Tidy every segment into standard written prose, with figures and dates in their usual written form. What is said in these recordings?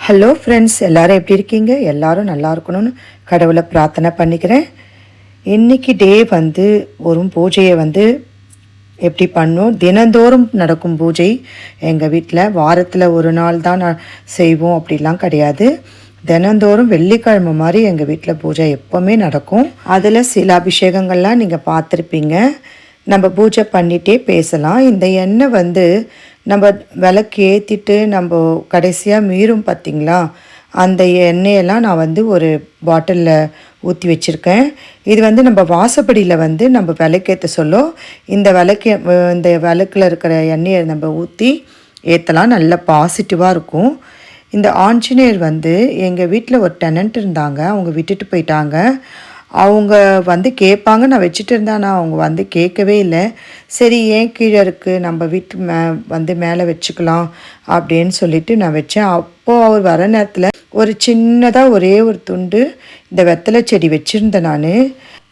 Hello friends, எல்லோரும் எப்படி இருக்கீங்க? எல்லோரும் நல்லா இருக்கணும்னு கடவுளை பிரார்த்தனை பண்ணிக்கிறேன். இன்றைக்கி டே வந்து ஒரு பூஜையை வந்து எப்படி பண்ணோம். தினந்தோறும் நடக்கும் பூஜை எங்கள் வீட்டில். வாரத்தில் ஒரு நாள் தான் செய்வோம் அப்படிலாம் கிடையாது. தினந்தோறும் வெள்ளிக்கிழமை மாதிரி எங்கள் வீட்டில் பூஜை எப்போவுமே நடக்கும். அதில் சில அபிஷேகங்கள்லாம் நீங்கள் பார்த்துருப்பீங்க. நம்ம பூஜை பண்ணிகிட்டே பேசலாம். இந்த எண்ணெய் வந்து நம்ம விளக்கு ஏற்றிட்டு நம்ம கடைசியாக மீறும் பார்த்திங்களா, அந்த எண்ணெயெல்லாம் நான் வந்து ஒரு பாட்டிலில் ஊற்றி வச்சுருக்கேன். இது வந்து நம்ம வாசப்படியில் வந்து நம்ம விளக்கேற்ற சொல்ல இந்த விளக்கில் இருக்கிற எண்ணெயை நம்ம ஊற்றி ஏற்றலாம். நல்ல பாசிட்டிவாக இருக்கும். இந்த ஆஞ்சநேயர் வந்து எங்கள் வீட்டில் ஒரு டெனண்ட் இருந்தாங்க, அவங்க விட்டுட்டு போயிட்டாங்க. அவங்க வந்து கேட்பாங்க, நான் வச்சுட்டு இருந்தேன். அவங்க வந்து கேட்கவே இல்லை. சரி, ஏன் கீழே இருக்குது, நம்ம வீட்டு மேலே வச்சுக்கலாம் அப்படின்னு சொல்லிட்டு நான் வச்சேன். அப்போது அவர் வர நேரத்தில் ஒரு சின்னதாக ஒரே ஒரு துண்டு இந்த வெத்தலை செடி வச்சுருந்தேன். நான்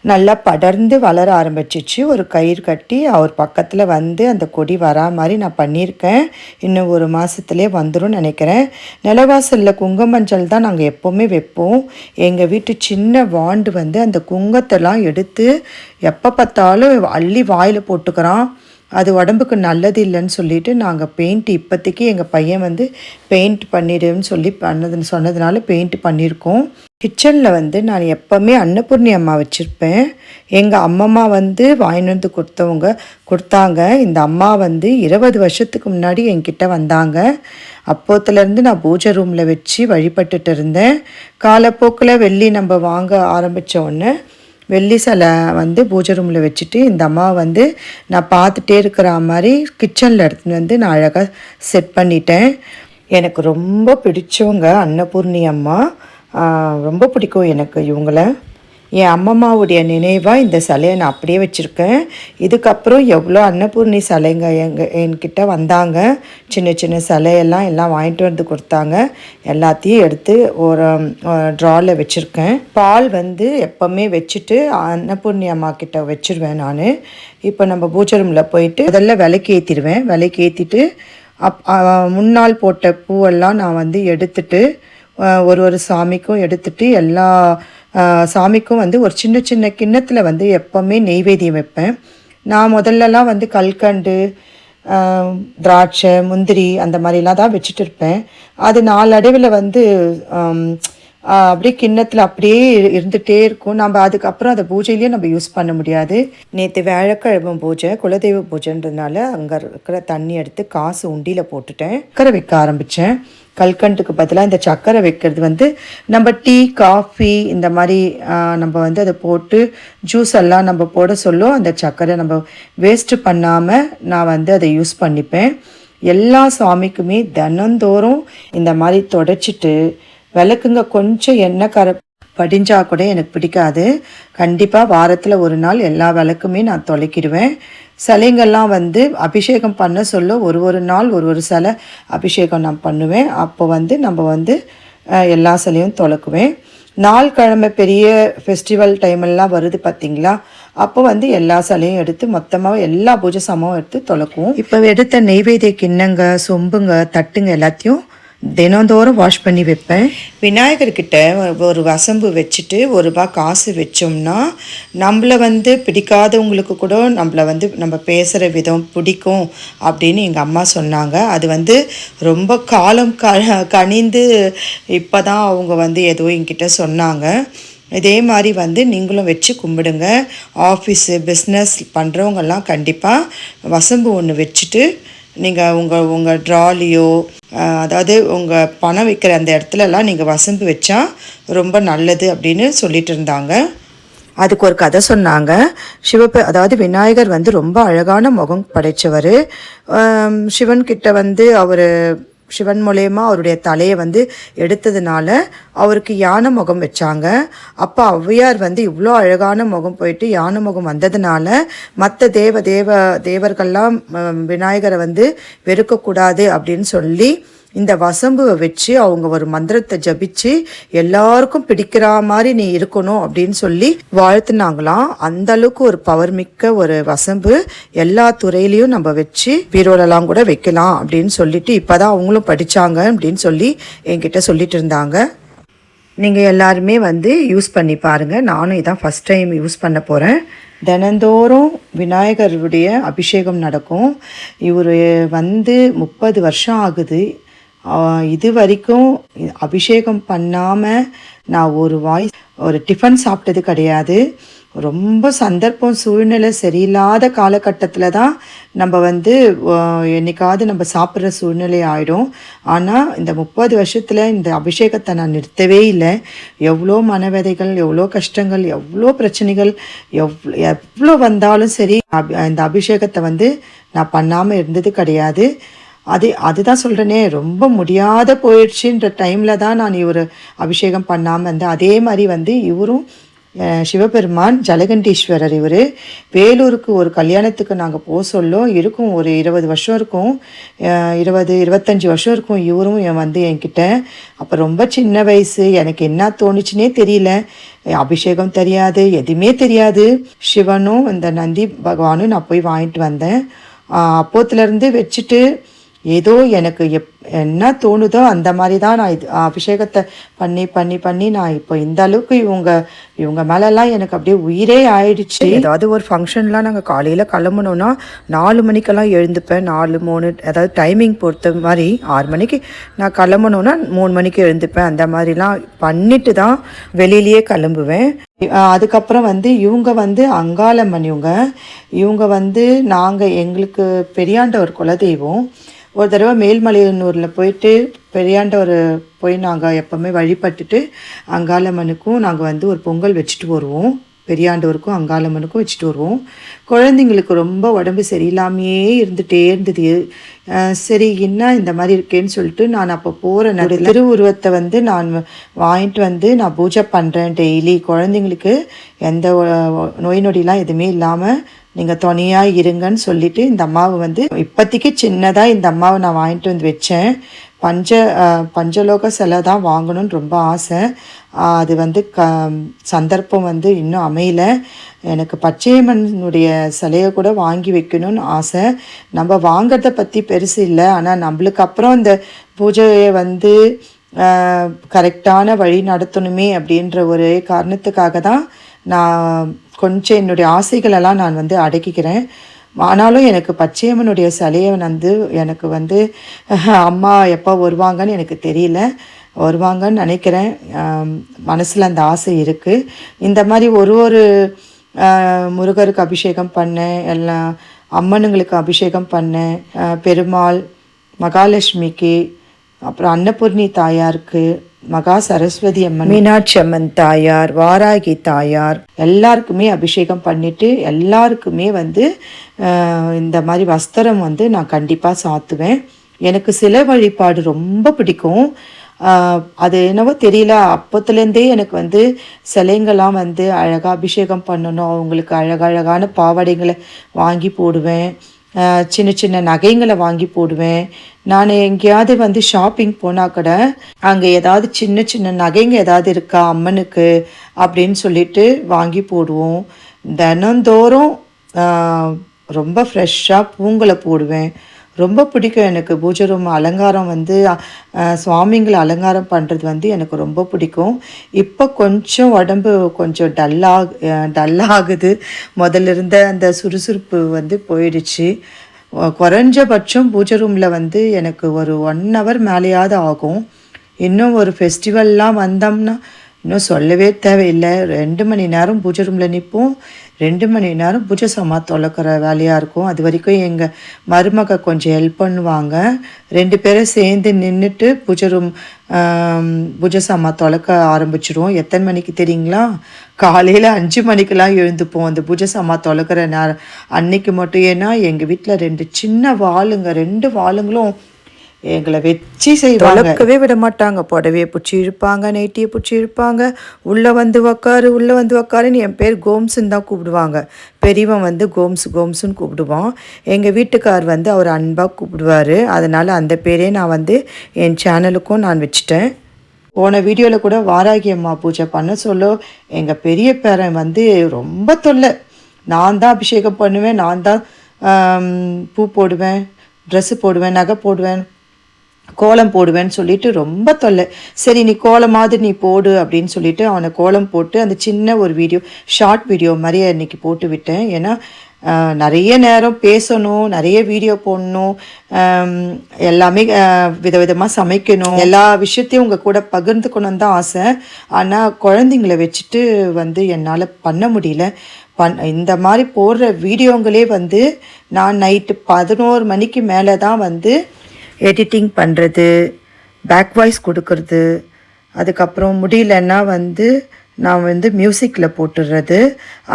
நல்லா படர்ந்து வளர ஆரம்பிச்சிச்சு. ஒரு கயிறு கட்டி அவர் பக்கத்தில் வந்து அந்த கொடி வரா மாதிரி நான் பண்ணியிருக்கேன். இன்னும் ஒரு மாதத்துலேயே வந்துடும் நினைக்கிறேன். நிலவாசலில் குங்குமஞ்சள் தான் நாங்கள் எப்போவுமே வைப்போம். எங்கள் வீட்டு சின்ன வாண்டு வந்து அந்த குங்கத்தெல்லாம் எடுத்து எப்போ பார்த்தாலும் அள்ளி வாயில் போட்டுக்கிறான். அது உடம்புக்கு நல்லது இல்லைன்னு சொல்லிட்டு நாங்கள் பெயிண்ட் இப்போதைக்கு எங்கள் பையன் வந்து பெயிண்ட் பண்ணிடுன்னு சொல்லி சொன்னதுனால பெயிண்ட் பண்ணியிருக்கோம். கிச்சனில் வந்து நான் எப்போவுமே அன்னபூர்ணி அம்மா வச்சுருப்பேன். எங்கள் அம்மம்மா வந்து வாங்கிட்டு வந்து கொடுத்தாங்க. இந்த அம்மா வந்து 20 வருஷத்துக்கு முன்னாடி என்கிட்ட வந்தாங்க. அப்போத்துலேருந்து நான் பூஜை ரூமில் வச்சு வழிபட்டுட்டு இருந்தேன். காலப்போக்கில் வெள்ளி நம்ம வாங்க ஆரம்பித்த உடனே வெள்ளி சிலை வந்து பூஜை ரூமில் வச்சுட்டு இந்த அம்மா வந்து நான் பார்த்துட்டே இருக்கிற மாதிரி கிச்சனில் எடுத்துன்னு வந்து நான் அழகாக செட் பண்ணிட்டேன். எனக்கு ரொம்ப பிடிச்சவங்க அன்னபூர்ணி அம்மா. ரொம்ப பிடிக்கும் எனக்கு இவங்கள. என் அம்மம்மாவுடைய நினைவாக இந்த சிலையை நான் அப்படியே வச்சுருக்கேன். இதுக்கப்புறம் எவ்வளோ அன்னபூர்ணி சிலைங்க என்கிட்ட வந்தாங்க. சின்ன சின்ன சிலையெல்லாம் வாங்கிட்டு வந்து கொடுத்தாங்க. எல்லாத்தையும் எடுத்து ஒரு ட்ராவில் வச்சுருக்கேன். பால் வந்து எப்போவுமே வச்சுட்டு அன்னபூர்ணி அம்மா கிட்ட வச்சுருவேன் நான். இப்போ நம்ம பூஜை ரூமில் போயிட்டு முதல்ல விளக்கு ஏற்றிடுவேன். விளக்கு ஏற்றிட்டு முன்னால் போட்ட பூவெல்லாம் நான் வந்து எடுத்துட்டு ஒரு சாமிக்கும் எடுத்துட்டு எல்லா சாமிக்கும் வந்து ஒரு சின்ன சின்ன கிண்ணத்தில் வந்து எப்போவுமே நெய்வேத்தியம் வைப்பேன். நான் முதல்லலாம் வந்து கல்கண்டு, திராட்சை, முந்திரி அந்த மாதிரிலாம் தான் வச்சுட்டு இருப்பேன். அது நாளடைவில் வந்து அப்படியே கிண்ணத்தில் அப்படியே இருந்துகிட்டே இருக்கும். நம்ம அதுக்கப்புறம் அதை பூஜையிலேயே நம்ம யூஸ் பண்ண முடியாது. நேற்று வியாழக்கிழமை பூஜை, குலதெய்வ பூஜைன்றதுனால அங்கே இருக்கிற தண்ணி எடுத்து காசு உண்டியில் போட்டுட்டேன். சக்கரை வைக்க ஆரம்பித்தேன். கல்கண்டுக்கு பதிலாக இந்த சக்கரை வைக்கிறது வந்து நம்ம டீ, காஃபி இந்த மாதிரி நம்ம வந்து அதை போட்டு ஜூஸ் எல்லாம் நம்ம போட சொல்லும். அந்த சக்கரை நம்ம வேஸ்ட்டு பண்ணாமல் நான் வந்து அதை யூஸ் பண்ணிப்பேன். எல்லா சாமிக்குமே தினந்தோறும் இந்த மாதிரி தொடச்சிட்டு விளக்குங்க கொஞ்சம் எண்ணெய் படிஞ்சா கூட எனக்கு பிடிக்காது. கண்டிப்பாக வாரத்தில் ஒரு நாள் எல்லா விளக்குமே நான் தொலைக்கிடுவேன். சிலைங்கள்லாம் வந்து அபிஷேகம் பண்ண சொல்ல ஒரு நாள் ஒரு சிலை அபிஷேகம் நான் பண்ணுவேன். அப்போ வந்து நம்ம வந்து எல்லா சிலையும் தொலைக்குவேன். நாள் கிழமை பெரிய ஃபெஸ்டிவல் டைமெல்லாம் வருது பார்த்திங்களா, அப்போ வந்து எல்லா சிலையும் எடுத்து மொத்தமாக எல்லா பூஜை சாமாவும் எடுத்து தொலைக்குவோம். இப்போ எடுத்த நெய்வேத்திய கிண்ணங்க, சொம்புங்க, தட்டுங்க எல்லாத்தையும் தினந்தோறும் வாஷ் பண்ணி வைப்பேன். விநாயகர்கிட்ட ஒரு வசம்பு வச்சுட்டு ₹1 காசு வச்சோம்னா நம்மளை வந்து பிடிக்காதவங்களுக்கு கூட நம்மளை வந்து நம்ம பேசுகிற விதம் பிடிக்கும் அப்படின்னு எங்கள் அம்மா சொன்னாங்க. அது வந்து ரொம்ப காலம் கனிந்து இப்போ தான் அவங்க வந்து ஏதோ என்கிட்ட சொன்னாங்க. இதே மாதிரி வந்து நீங்களும் வச்சு கும்பிடுங்க. ஆஃபீஸு, பிஸ்னஸ் பண்ணுறவங்கெல்லாம் கண்டிப்பாக வசம்பு ஒன்று வச்சுட்டு நீங்கள் உங்கள் ட்ராலியோ, அதாவது உங்கள் பணம் வைக்கிற அந்த இடத்துலலாம் நீங்கள் வசம்பு வச்சா ரொம்ப நல்லது அப்படின்னு சொல்லிட்டு இருந்தாங்க. அதுக்கு ஒரு கதை சொன்னாங்க. அதாவது விநாயகர் வந்து ரொம்ப அழகான முகம் படைத்தவர். சிவன்கிட்ட வந்து சிவன் மூலயமா அவருடைய தலையை வந்து எடுத்ததுனால அவருக்கு யானை முகம் வச்சாங்க. அப்போ ஔவையார் வந்து இவ்வளோ அழகான முகம் போயிட்டு யானை முகம் வந்ததுனால மற்ற தேவர்கள்லாம் விநாயகரை வந்து வெறுக்கக்கூடாது அப்படின்னு சொல்லி இந்த வசம்புவை வச்சு அவங்க ஒரு மந்திரத்தை ஜபிச்சு எல்லாருக்கும் பிடிக்கிற மாதிரி நீ இருக்கணும் அப்படின்னு சொல்லி வாழ்த்துனாங்களாம். அந்த அளவுக்கு ஒரு பவர் மிக்க ஒரு வசம்பு எல்லா துறையிலையும் நம்ம வச்சு பீரோலெல்லாம் கூட வைக்கலாம் அப்படின்னு சொல்லிட்டு இப்போதான் அவங்களும் படித்தாங்க அப்படின்னு சொல்லி என்கிட்ட சொல்லிட்டு இருந்தாங்க. நீங்கள் எல்லாருமே வந்து யூஸ் பண்ணி பாருங்கள். நானும் இதான் ஃபஸ்ட் டைம் யூஸ் பண்ண போகிறேன். தினந்தோறும் விநாயகருடைய அபிஷேகம் நடக்கும். இவர் வந்து 30 வருஷம் ஆகுது. இது வரைக்கும் அபிஷேகம் பண்ணாமல் நான் ஒரு டிஃபன் சாப்பிட்டது கிடையாது. ரொம்ப சந்தர்ப்பம் சூழ்நிலை சரியில்லாத காலகட்டத்தில் தான் நம்ம வந்து என்றைக்காவது நம்ம சாப்பிட்ற சூழ்நிலை ஆகிடும். ஆனால் இந்த 30 வருஷத்தில் இந்த அபிஷேகத்தை நான் நிறுத்தவே இல்லை. எவ்வளோ மனவேதைகள், எவ்வளோ கஷ்டங்கள், எவ்வளோ பிரச்சனைகள் எவ்வளோ வந்தாலும் சரி இந்த அபிஷேகத்தை வந்து நான் பண்ணாமல் இருந்தது கிடையாது. அதுதான் சொல்கிறேனே, ரொம்ப முடியாத போயிடுச்சுன்ற டைமில் தான் நான் இவர் அபிஷேகம் பண்ணாமல் இருந்தேன். அதே மாதிரி வந்து இவரும் சிவபெருமான் ஜலகண்டீஸ்வரர். இவர் வேலூருக்கு ஒரு கல்யாணத்துக்கு நாங்கள் போக சொல்லும் இருக்கும், ஒரு 20 வருஷம் இருக்கும், 25 வருஷம் இருக்கும். இவரும் வந்து என்கிட்ட அப்போ ரொம்ப சின்ன வயசு, எனக்கு என்ன தோணுச்சுன்னே தெரியல. அபிஷேகம் தெரியாது, எதுவுமே தெரியாது. சிவனும் இந்த நந்தி பகவானும் நான் போய் வாங்கிட்டு வந்தேன். அப்போத்துலேருந்து வச்சுட்டு ஏதோ எனக்கு என்ன தோணுதோ அந்த மாதிரி தான் நான் அபிஷேகத்தை பண்ணி பண்ணி பண்ணி நான் இப்போ இந்த அளவுக்கு இவங்க மேலெல்லாம் எனக்கு அப்படியே உயிரே ஆயிடுச்சு. ஏதாவது ஒரு ஃபங்க்ஷன்லாம் நாங்கள் காலையில் கிளம்பணுன்னா 4 மணிக்கெல்லாம் எழுந்துப்பேன். 4, 3 அதாவது டைமிங் பொறுத்த மாதிரி 6 மணிக்கு நான் கிளம்பணுன்னா 3 மணிக்கு எழுந்துப்பேன். அந்த மாதிரிலாம் பண்ணிட்டு தான் வெளியிலேயே கிளம்புவேன். அதுக்கப்புறம் வந்து இவங்க வந்து அங்காளம்மன். இவங்க வந்து எங்களுக்கு பெரியாண்டவர் குலதெய்வம். ஒரு தடவை மேல்மலையனூரில் போயிட்டு பெரியாண்டவர் போய் நாங்கள் எப்போவுமே வழிபட்டுட்டு அங்காளம்மனுக்கும் நாங்கள் வந்து ஒரு பொங்கல் வச்சுட்டு வருவோம். பெரியாண்டவருக்கும் அங்காளம்மனுக்கும் வச்சுட்டு வருவோம். குழந்தைங்களுக்கு ரொம்ப உடம்பு சரியில்லாமையே இருந்துகிட்டே இருந்தது. சரி என்ன இந்த மாதிரி இருக்கேன்னு சொல்லிட்டு நான் அப்போ போகிற திருவுருவத்தை வந்து நான் வாங்கிட்டு வந்து நான் பூஜை பண்ணுறேன் டெய்லி. குழந்தைங்களுக்கு எந்த நோய் நொடிலாம் எதுவுமே இல்லாமல் நீங்கள் துணையாக இருங்கன்னு சொல்லிவிட்டு இந்த அம்மாவை வந்து இப்போதைக்கு சின்னதாக இந்த அம்மாவை நான் வாங்கிட்டு வந்து வச்சேன். பஞ்சலோக சிலை தான் வாங்கணும்னு ரொம்ப ஆசை. அது வந்து சந்தர்ப்பம் வந்து இன்னும் அமையல. எனக்கு பச்சையம்மனுடைய சிலையை கூட வாங்கி வைக்கணும்னு ஆசை. நம்ம வாங்கிறத பற்றி பெருசு இல்லை, ஆனால் நம்மளுக்கு அப்புறம் இந்த பூஜையை வந்து கரெக்டான வழி நடத்தணுமே அப்படின்ற ஒரு காரணத்துக்காக தான் நான் கொஞ்சம் என்னுடைய ஆசைகளெல்லாம் நான் வந்து அடக்கிக்கிறேன். ஆனாலும் எனக்கு பச்சையம்மனுடைய சிலையை வந்து எனக்கு வந்து அம்மா எப்போ வருவாங்கன்னு எனக்கு தெரியல. வருவாங்கன்னு நினைக்கிறேன். மனசில் அந்த ஆசை இருக்குது. இந்த மாதிரி ஒரு முருகருக்கு அபிஷேகம் பண்ணேன், எல்லாம் அம்மனுங்களுக்கு அபிஷேகம் பண்ணேன். பெருமாள், மகாலட்சுமிக்கு, அப்புறம் அன்னபூர்ணி தாயாருக்கு, மகா சரஸ்வதி அம்மன், மீனாட்சி அம்மன் தாயார், வாராகி தாயார் எல்லாருக்குமே அபிஷேகம் பண்ணிவிட்டு எல்லாருக்குமே வந்து இந்த மாதிரி வஸ்திரம் வந்து நான் கண்டிப்பாக சாத்துவேன். எனக்கு சிலை வழிபாடு ரொம்ப பிடிக்கும். அது என்னவோ தெரியல, அப்போத்துலேருந்தே எனக்கு வந்து சிலைங்கள்லாம் வந்து அழகாக அபிஷேகம் பண்ணணும், அவங்களுக்கு அழகழகான பாவாடைங்களை வாங்கி போடுவேன், சின்ன சின்ன நகைங்களை வாங்கி போடுவேன். நான் எங்கேயாவது வந்து ஷாப்பிங் போனால் கூட அங்கே ஏதாவது சின்ன சின்ன நகைங்க ஏதாவது இருக்கா அம்மனுக்கு அப்படின்னு சொல்லிட்டு வாங்கி போடுவோம். தினந்தோறும் ரொம்ப ஃப்ரெஷ்ஷாக பூங்களை போடுவேன். ரொம்ப பிடிக்கும் எனக்கு. பூஜை ரூம் அலங்காரம் வந்து சுவாமிங்களை அலங்காரம் பண்ணுறது வந்து எனக்கு ரொம்ப பிடிக்கும். இப்போ கொஞ்சம் உடம்பு கொஞ்சம் டல்லாகுது. முதல்ல இருந்த அந்த சுறுசுறுப்பு வந்து போயிடுச்சு. குறைஞ்சபட்சம் பூஜை ரூமில் வந்து எனக்கு ஒரு 1 ஹவர் மேலேயாவது ஆகும். இன்னும் ஒரு ஃபெஸ்டிவல்லாம் வந்தோம்னா இன்னும் சொல்லவே தேவையில்லை. 2 மணி நேரம் பூஜை ரூமில் நிற்போம். 2 மணி நேரம் பூஜை சாமா தொலைக்கிற வேலையாக இருக்கும். அது வரைக்கும் எங்கள் மருமக கொஞ்சம் ஹெல்ப் பண்ணுவாங்க. 2 பேரும் சேர்ந்து நின்றுட்டு பூஜை சாமா தொலைக்க ஆரம்பிச்சிடுவோம். எத்தனை மணிக்கு தெரியுங்களா? காலையில் 5 மணிக்கெலாம் எழுந்துப்போம் அந்த பூஜை சாமா தொலைக்கிற நேரம் அன்னைக்கு மட்டும். ஏன்னா எங்கள் வீட்டில் 2 சின்ன வாளுங்க, 2 வாளுங்களும் எங்களை வச்சு செய்வாங்க. தொலைக்கவே விட மாட்டாங்க. புடவையை பிடிச்சி இழுப்பாங்க, நைட்டியை பிடிச்சி இழுப்பாங்க. உள்ளே வந்து உக்காரு, உள்ளே வந்து உக்காருன்னு. என் பேர் கோம்ஸுன்னு தான் கூப்பிடுவாங்க. பெரியவன் வந்து கோம்ஸுன்னு கூப்பிடுவான். எங்கள் வீட்டுக்கார் வந்து அவர் அன்பாக கூப்பிடுவார். அதனால் அந்த பேரே நான் வந்து என் சேனலுக்கும் நான் வச்சுட்டேன். போன வீடியோவில் கூட வாராகி அம்மா பூஜை பண்ண சொல்ல எங்கள் பெரிய பேரன் வந்து ரொம்ப தொல்லை. நான் தான் அபிஷேகம் பண்ணுவேன், நான் தான் பூ போடுவேன், ட்ரெஸ்ஸு போடுவேன், நகை போடுவேன், கோலம் போடுவேன்னு சொல்லிட்டு ரொம்ப தொல்லை. சரி நீ கோலமாவது நீ போடு அப்படின்னு சொல்லிட்டு அவனை கோலம் போட்டு அந்த சின்ன ஒரு வீடியோ, ஷார்ட் வீடியோ மாதிரி அன்றைக்கி போட்டு விட்டேன். ஏன்னா நிறைய நேரம் பேசணும், நிறைய வீடியோ போடணும், எல்லாமே விதவிதமாக சமைக்கணும், எல்லா விஷயத்தையும் உங்கள் கூட பகிர்ந்துக்கணும்னு தான் ஆசை. ஆனால் குழந்தைங்கள வச்சுட்டு வந்து என்னால் பண்ண முடியல. இந்த மாதிரி போடுற வீடியோங்களே வந்து நான் நைட்டு 11 மணிக்கு மேலே தான் வந்து எடிட்டிங் பண்ணுறது, பேக் வாய்ஸ் கொடுக்கறது, அதுக்கப்புறம் முடியலன்னா வந்து நான் வந்து மியூசிக்கில் போட்டுடுறது.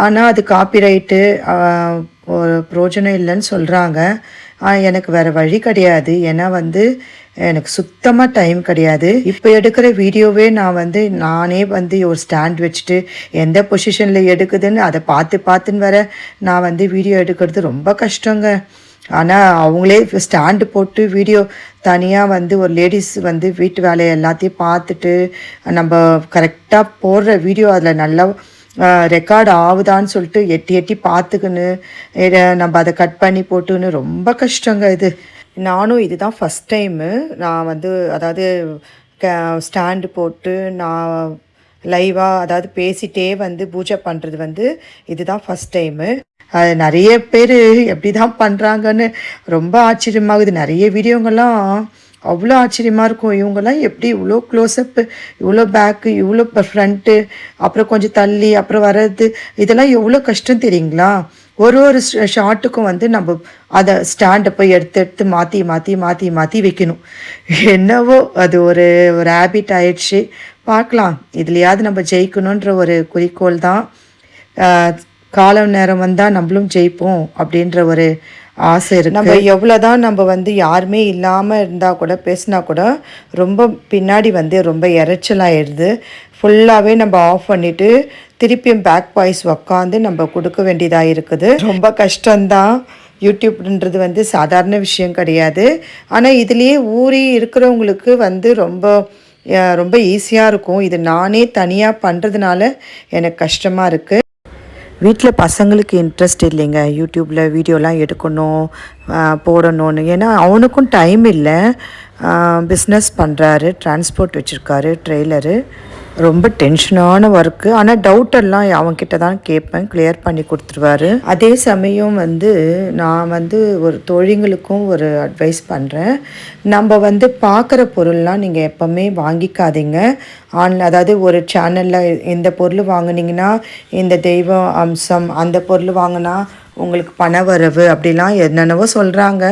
ஆனால் அது காப்பிரைட்டு ஒரு பிரயோஜனம் இல்லைன்னு சொல்கிறாங்க. எனக்கு வேறு வழி கிடையாது. ஏன்னா வந்து எனக்கு சுத்தமாக டைம் கிடையாது. இப்போ எடுக்கிற வீடியோவே நான் வந்து நானே வந்து ஒரு ஸ்டாண்ட் வச்சுட்டு எந்த பொசிஷனில் எடுக்குதுன்னு அதை பார்த்துன்னு வர நான் வந்து வீடியோ எடுக்கிறது ரொம்ப கஷ்டங்க. ஆனால் அவங்களே ஸ்டாண்டு போட்டு வீடியோ தனியாக வந்து ஒரு லேடிஸ் வந்து வீட்டு வேலையை எல்லாத்தையும் பார்த்துட்டு நம்ம கரெக்டாக போடுற வீடியோ அதில் நல்லா ரெக்கார்டு ஆகுதான்னு சொல்லிட்டு எட்டி பார்த்துக்கின்னு நம்ம அதை கட் பண்ணி போட்டுன்னு ரொம்ப கஷ்டங்க இது. நானும் இதுதான் ஃபஸ்ட் டைமு நான் வந்து அதாவது ஸ்டாண்டு போட்டு நான் லைவாக அதாவது பேசிகிட்டே வந்து பூஜை பண்ணுறது வந்து இதுதான் ஃபஸ்ட் டைமு. அது நிறைய பேர் எப்படி தான் பண்ணுறாங்கன்னு ரொம்ப ஆச்சரியமாகுது. நிறைய வீடியோங்கள்லாம் அவ்வளோ ஆச்சரியமாக இருக்கும். இவங்கெல்லாம் எப்படி இவ்வளோ க்ளோஸ்அப்பு, இவ்வளோ பேக்கு, இவ்வளோ ஃப்ரண்ட்டு, அப்புறம் கொஞ்சம் தள்ளி அப்புறம் வர்றது, இதெல்லாம் எவ்வளோ கஷ்டம் தெரியுங்களா? ஒரு ஷாட்டுக்கும் வந்து நம்ம அதை ஸ்டாண்டை போய் எடுத்து மாற்றி வைக்கணும். என்னவோ அது ஒரு ஹேபிட் ஆயிடுச்சு. பார்க்கலாம், இதுலையாவது நம்ம ஜெயிக்கணுன்ற ஒரு குறிக்கோள் தான். காலம் நேரம் வந்தால் நம்மளும் ஜெயிப்போம் அப்படின்ற ஒரு ஆசை இருக்குது. நம்ம எவ்வளோதான் நம்ம வந்து யாருமே இல்லாமல் இருந்தால் கூட பேசினா கூட ரொம்ப பின்னாடி வந்து ரொம்ப இறைச்சலாகிடுது. ஃபுல்லாகவே நம்ம ஆஃப் பண்ணிவிட்டு திருப்பியும் பேக் வாய்ஸ் உக்காந்து நம்ம கொடுக்க வேண்டியதாக இருக்குது. ரொம்ப கஷ்டம்தான். யூடியூப்ன்றது வந்து சாதாரண விஷயம் கிடையாது. ஆனால் இதுலேயே ஊறி இருக்கிறவங்களுக்கு வந்து ரொம்ப ஈஸியாக இருக்கும். இது நானே தனியாக பண்ணுறதுனால எனக்கு கஷ்டமாக இருக்குது. வீட்டில் பசங்களுக்கு இன்ட்ரெஸ்ட் இல்லைங்க யூடியூப்பில் வீடியோலாம் எடுக்கணும், போடணும்னு. ஏன்னா அவனுக்கும் டைம் இல்லை. பிஸ்னஸ் பண்ணுறாரு, டிரான்ஸ்போர்ட் வச்சுருக்காரு, ட்ரெய்லரு. ரொம்ப டென்ஷனான ஒர்க்கு. ஆனால் டவுட்டெல்லாம் அவன்கிட்ட தான் கேட்பேன், கிளியர் பண்ணி கொடுத்துருவாரு. அதே சமயம் வந்து நான் வந்து ஒரு தொழில்களுக்கும் ஒரு அட்வைஸ் பண்ணுறேன். நம்ம வந்து பார்க்குற பொருள்லாம் நீங்கள் எப்போவுமே வாங்கிக்காதீங்க. அதாவது ஒரு சேனலில் இந்த பொருள் வாங்கினீங்கன்னா இந்த தெய்வ அம்சம், அந்த பொருள் வாங்கினா உங்களுக்கு பண வரவு அப்படிலாம் என்னென்னவோ சொல்கிறாங்க.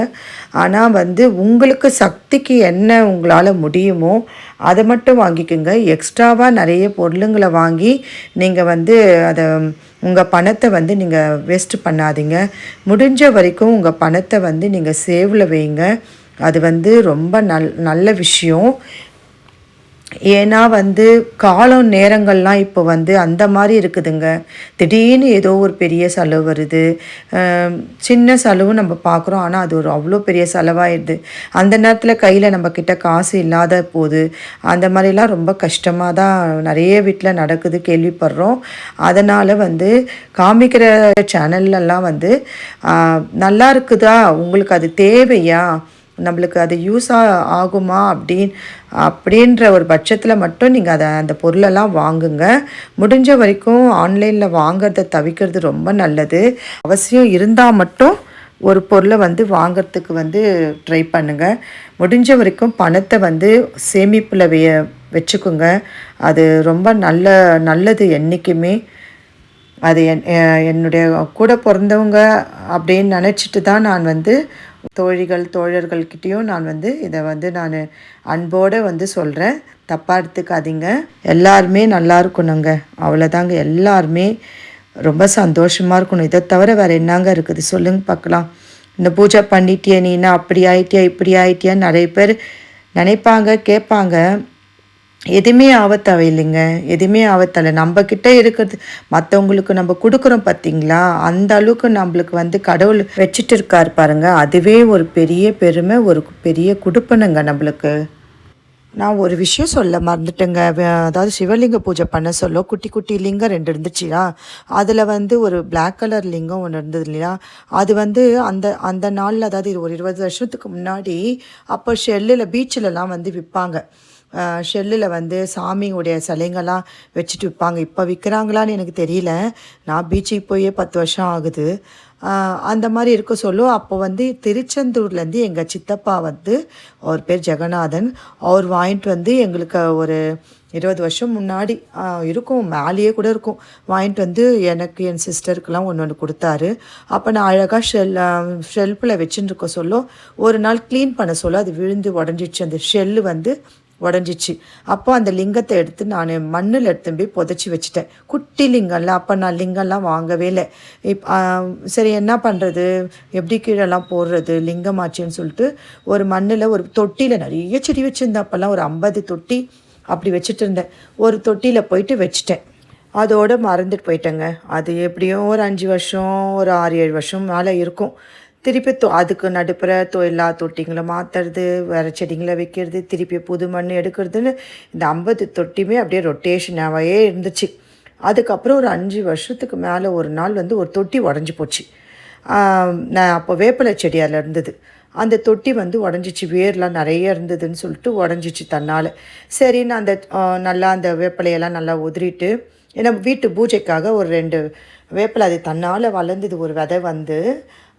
ஆனால் வந்து உங்களுக்கு சக்திக்கு என்ன உங்களால் முடியுமோ அதை மட்டும் வாங்கிக்கோங்க. எக்ஸ்ட்ராவாக நிறைய பொருளுங்களை வாங்கி நீங்கள் வந்து அதை உங்கள் பணத்தை வந்து நீங்கள் வேஸ்ட்டு பண்ணாதீங்க. முடிஞ்ச வரைக்கும் உங்கள் பணத்தை வந்து நீங்கள் சேவில் வைங்க. அது வந்து ரொம்ப நல்ல விஷயம். ஏன்னா வந்து காலம் நேரங்கள்லாம் இப்போ வந்து அந்த மாதிரி இருக்குதுங்க. திடீர்னு ஏதோ ஒரு பெரிய செலவு வருது, சின்ன செலவு நம்ம பார்க்குறோம், ஆனால் அது ஒரு அவ்வளோ பெரிய செலவாயிடுது. அந்த நேரத்தில் கையில் நம்மக்கிட்ட காசு இல்லாத போது அந்த மாதிரிலாம் ரொம்ப கஷ்டமாக தான் நிறைய வீட்டில் நடக்குது, கேள்விப்படுறோம். அதனால் வந்து காமிக்கிற சேனல்லலாம் வந்து நல்லா இருக்குதா, உங்களுக்கு அது தேவையா, நம்மளுக்கு அது யூஸ் ஆகுமா அப்படின்ற ஒரு பட்சத்தில் மட்டும் நீங்கள் அந்த பொருளெல்லாம் வாங்குங்க. முடிஞ்ச வரைக்கும் ஆன்லைனில் வாங்கிறத தவிர்க்கிறது ரொம்ப நல்லது. அவசியம் இருந்தால் மட்டும் ஒரு பொருளை வந்து வாங்கிறதுக்கு வந்து ட்ரை பண்ணுங்கள். முடிஞ்ச வரைக்கும் பணத்தை வந்து சேமிப்பில் வச்சுக்கோங்க. அது ரொம்ப நல்லது என்றைக்குமே. அது என்னுடைய கூட பிறந்தவங்க அப்படின்னு நினச்சிட்டு தான் நான் வந்து தோழர்கள்கிட்டையும் நான் வந்து இதை வந்து நான் அன்போடு வந்து சொல்கிறேன். தப்பாக எடுத்துக்காதீங்க. எல்லாருமே நல்லா இருக்கணுங்க, அவ்வளோதாங்க. எல்லாருமே ரொம்ப சந்தோஷமாக இருக்கணும். இதை தவிர வேறு என்னங்க இருக்குது சொல்லுங்க பார்க்கலாம். இந்த பூஜை பண்ணிட்டிய நீனா அப்படி ஆயிட்டியா இப்படி ஆயிட்டியான்னு நிறைய பேர் நினைப்பாங்க கேட்பாங்க. எதுவுமே ஆபத்தாவே இல்லைங்க, எதுவுமே ஆபத்தால நம்மக்கிட்ட இருக்கிறது மற்றவங்களுக்கு நம்ம கொடுக்குறோம் பார்த்தீங்களா, அந்த அளவுக்கு நம்மளுக்கு வந்து கடவுள் வச்சுட்டு இருக்கார் பாருங்க. அதுவே ஒரு பெரிய பெருமை, ஒரு பெரிய குடுப்பனுங்க நம்மளுக்கு. நான் ஒரு விஷயம் சொல்ல மறந்துட்டேங்க. அதாவது சிவலிங்க பூஜை பண்ண சொல்ல குட்டி குட்டி லிங்கம் 2 இருந்துச்சுயா. அதில் வந்து ஒரு பிளாக் கலர் லிங்கம் ஒன்று இருந்தது இல்லையா. அது வந்து அந்த அந்த நாளில், அதாவது ஒரு 20 வருஷத்துக்கு முன்னாடி, அப்போ ஷெல்லில் பீச்சிலலாம் வந்து விற்பாங்க. ஷெல்லில் வந்து சாமியுடைய சிலைங்கள்லாம் வச்சுட்டு விற்பாங்க. இப்போ விற்கிறாங்களான்னு எனக்கு தெரியல. நான் பீச்சுக்கு போயே 10 வருஷம் ஆகுது. அந்த மாதிரி இருக்க சொல்லும். அப்போ வந்து திருச்செந்தூர்லேருந்து எங்கள் சித்தப்பா வந்து, அவர் பேர் ஜெகநாதன், அவர் வாங்கிட்டு வந்து எங்களுக்கு ஒரு 20 வருஷம் முன்னாடி இருக்கும், மேலேயே கூட இருக்கும், வாங்கிட்டு வந்து எனக்கு என் சிஸ்டருக்கெல்லாம் ஒன்று ஒன்று கொடுத்தாரு. அப்போ நான் அழகாக ஷெல்ஃபில் வச்சுன்னு இருக்க சொல்லும். ஒரு நாள் க்ளீன் பண்ண சொல்ல அது விழுந்து உடஞ்சிச்சு, அந்த ஷெல்லு வந்து உடஞ்சிச்சு. அப்போ அந்த லிங்கத்தை எடுத்து நான் மண்ணில் எடுத்து போய் புதைச்சி வச்சுட்டேன். குட்டி லிங்கம்ல, அப்போ நான் லிங்கம்லாம் வாங்கவே இல்லை. சரி என்ன பண்ணுறது, எப்படி கீழெல்லாம் போடுறது, லிங்கமாச்சின்னு சொல்லிட்டு ஒரு மண்ணில் ஒரு தொட்டியில் நிறைய செடி வச்சுருந்தேன். அப்போல்லாம் ஒரு 50 தொட்டி அப்படி வச்சுட்டு இருந்தேன். ஒரு தொட்டியில் போயிட்டு வச்சுட்டேன். அதோடு மறந்துட்டு போயிட்டேங்க. அது எப்படியும் ஒரு 5 வருஷம், ஒரு 6-7 வருஷம் மேலே இருக்கும். திருப்பி அதுக்கு நடுப்புற எல்லா தொட்டிங்களை மாற்றுறது, வேறு செடிங்களை வைக்கிறது, திருப்பி புது மண் எடுக்கிறதுன்னு இந்த 50 தொட்டியுமே அப்படியே ரொட்டேஷனாகவே இருந்துச்சு. அதுக்கப்புறம் ஒரு 5 வருஷத்துக்கு மேலே ஒரு நாள் வந்து ஒரு தொட்டி உடஞ்சி போச்சு. நான் அப்போ வேப்பிலை செடி அதில் இருந்தது. அந்த தொட்டி வந்து உடஞ்சிச்சு, வேர்லாம் நிறைய இருந்ததுன்னு சொல்லிட்டு உடஞ்சிச்சு தன்னால். சரின்னு அந்த நல்லா அந்த வேப்பிலையெல்லாம் நல்லா உதிரிட்டு, ஏன்னா வீட்டு பூஜைக்காக ஒரு 2 வேப்பிலை அது தன்னால் வளர்ந்தது, ஒரு விதை வந்து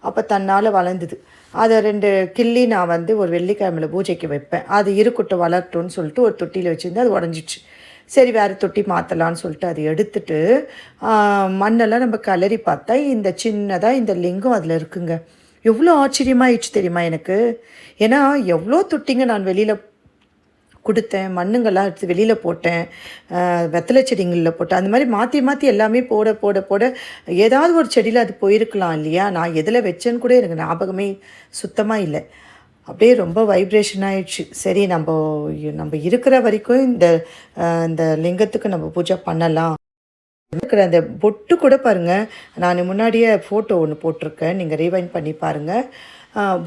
அப்போ தன்னால் வளர்ந்தது. அதை 2 கிள்ளி நான் வந்து ஒரு வெள்ளிக்கிழமையில் பூஜைக்கு வைப்பேன். அது இருக்கட்டும் வளரட்டும்னு சொல்லிட்டு ஒரு தொட்டியில் வச்சுருந்து அது உடஞ்சிச்சு. சரி வேறு தொட்டி மாற்றலான்னு சொல்லிட்டு அதை எடுத்துட்டு மண்ணெல்லாம் நம்ம கலரி பார்த்தா இந்த சின்னதாக இந்த லிங்கம் அதில் இருக்குங்க. எவ்வளோ ஆச்சரியமாகிடுச்சு தெரியுமா எனக்கு. ஏன்னா எவ்வளோ தொட்டிங்க நான் வெளியில் கொடுத்தேன், மண்ணுங்கள்லாம் எடுத்து வெளியில் போட்டேன், வெத்தலை செடிங்களில் போட்டேன், அந்த மாதிரி மாற்றி மாற்றி எல்லாமே போட போட போட ஏதாவது ஒரு செடியில் அது போயிருக்கலாம் இல்லையா. நான் எதில் வச்சேன்னு கூட எனக்கு ஞாபகமே சுத்தமாக இல்லை. அப்படியே ரொம்ப வைப்ரேஷன் ஆகிடுச்சு. சரி நம்ம இருக்கிற வரைக்கும் இந்த லிங்கத்துக்கு நம்ம பூஜை பண்ணலாம். இருக்கிற அந்த பொட்டு கூட பாருங்கள், நான் முன்னாடியே ஃபோட்டோ ஒன்று போட்டிருக்கேன், நீங்கள் ரீவைண்ட் பண்ணி பாருங்கள்.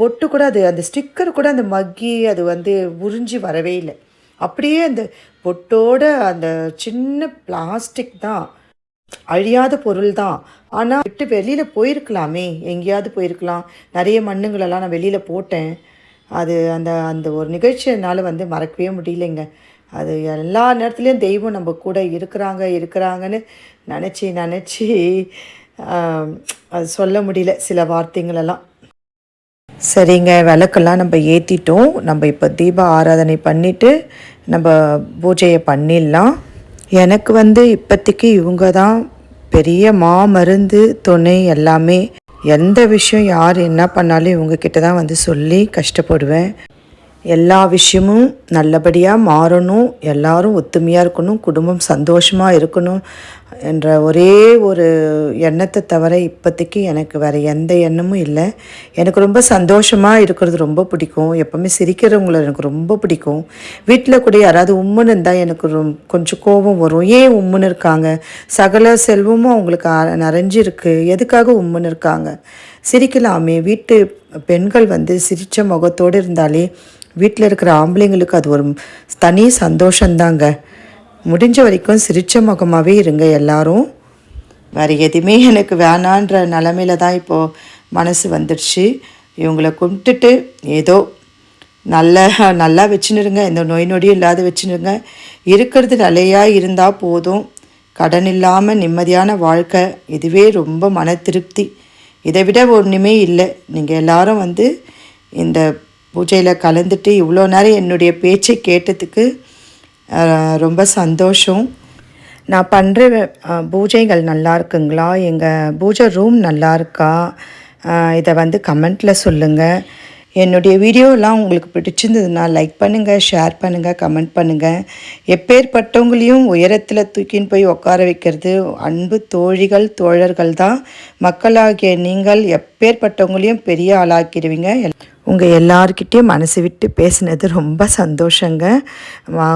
பொட்டு கூட அது அந்த ஸ்டிக்கர் கூட அந்த மக்கி அது வந்து உறிஞ்சி வரவே இல்லை. அப்படியே அந்த பொட்டோட அந்த சின்ன பிளாஸ்டிக் தான், அழியாத பொருள் தான். ஆனால் விட்டு வெளியில் போயிருக்கலாமே, எங்கேயாவது போயிருக்கலாம். நிறைய மண்ணுங்களெல்லாம் நான் வெளியில் போட்டேன். அது அந்த அந்த ஒரு நிகழ்ச்சியினால் வந்து மறக்கவே முடியலைங்க. அது எல்லா நேரத்துலேயும் தெய்வம் நம்ம கூட இருக்கிறாங்கன்னு நினச்சி அது சொல்ல முடியல சில வார்த்தைங்களெல்லாம். சரிங்க, விளக்கெல்லாம் நம்ம ஏற்றிட்டோம். நம்ம இப்போ தீப ஆராதனை பண்ணிவிட்டு நம்ம பூஜையை பண்ணிடலாம். எனக்கு வந்து இப்போதைக்கு இவங்க தான் பெரிய மாமருந்து துணை எல்லாமே. எந்த விஷயம் யார் என்ன பண்ணாலும் இவங்கக்கிட்ட தான் வந்து சொல்லி கஷ்டப்படுவேன். எல்லா விஷயமும் நல்லபடியாக மாறணும், எல்லாரும் ஒத்துமையாக இருக்கணும், குடும்பம் சந்தோஷமாக இருக்கணும் என்ற ஒரே ஒரு எண்ணத்தை தவிர இப்போதைக்கு எனக்கு வேறு எந்த எண்ணமும் இல்லை. எனக்கு ரொம்ப சந்தோஷமாக இருக்கிறது ரொம்ப பிடிக்கும். எப்போவுமே சிரிக்கிறவங்கள எனக்கு ரொம்ப பிடிக்கும். வீட்டில் கூட யாராவது உம்முன்னு இருந்தால் எனக்கு கொஞ்சம் கோபம் வரும். ஏன் உம்முன்னு இருக்காங்க, சகல செல்வமும் அவங்களுக்கு நிறைஞ்சிருக்கு, எதுக்காக உம்முன்னு இருக்காங்க, சிரிக்கலாமே. வீட்டு பெண்கள் வந்து சிரித்த முகத்தோடு இருந்தாலே வீட்டில் இருக்கிற ஆம்பளைங்களுக்கு அது ஒரு தனி சந்தோஷந்தாங்க. முடிஞ்ச வரைக்கும் சிரித்த முகமாகவே இருங்க எல்லாரும். வேறு எதுவுமே எனக்கு வேணான்ற நிலமையில தான் இப்போது மனசு வந்துடுச்சு. இவங்களை கும்பிட்டுட்டு ஏதோ நல்லா வச்சுன்னுருங்க, எந்த நோய் நொடியும் இல்லாத வச்சுன்னுருங்க. இருக்கிறது நிலையாக இருந்தால் போதும். கடன் இல்லாமல் நிம்மதியான வாழ்க்கை, இதுவே ரொம்ப மன திருப்தி. இதை விட ஒன்றுமே இல்லை. நீங்கள் எல்லாரும் வந்து இந்த பூஜையில் கலந்துட்டு இவ்வளோ நேரம் என்னுடைய பேச்சை கேட்டதுக்கு ரொம்ப சந்தோஷம். நான் பண்ணுற பூஜைகள் நல்லா இருக்குங்களா, எங்கள் பூஜை ரூம் நல்லா இருக்கா, இதை வந்து கமெண்ட்டில் சொல்லுங்கள். என்னுடைய வீடியோலாம் உங்களுக்கு பிடிச்சிருந்ததுன்னா லைக் பண்ணுங்கள், ஷேர் பண்ணுங்கள், கமெண்ட் பண்ணுங்கள். எப்பேற்பட்டவங்களையும் உயரத்தில் தூக்கின்னு போய் உட்கார வைக்கிறது அன்பு தோழிகள் தோழர்கள் தான். மக்களாகிய நீங்கள் எப்பேற்பட்டவங்களையும் பெரிய ஆளாக்கிடுவீங்க. உங்கள் எல்லார்கிட்டேயும் மனசு விட்டு பேசினது ரொம்ப சந்தோஷங்க.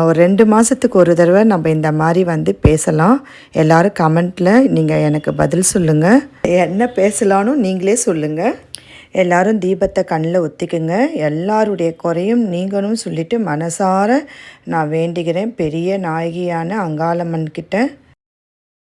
ஒரு 2 மாதத்துக்கு ஒரு தடவை நம்ம இந்த மாதிரி வந்து பேசலாம். எல்லோரும் கமெண்ட்டில் நீங்கள் எனக்கு பதில் சொல்லுங்கள். என்ன பேசலான்னு நீங்களே சொல்லுங்கள். எல்லாரும் தீபத்தை கண்ணில் ஒத்திக்குங்க. எல்லாருடைய குறையும் நீங்களும் சொல்லிவிட்டு மனசார நான் வேண்டிக்கிறேன் பெரிய நாயகியான அங்காளம்மன் கிட்ட.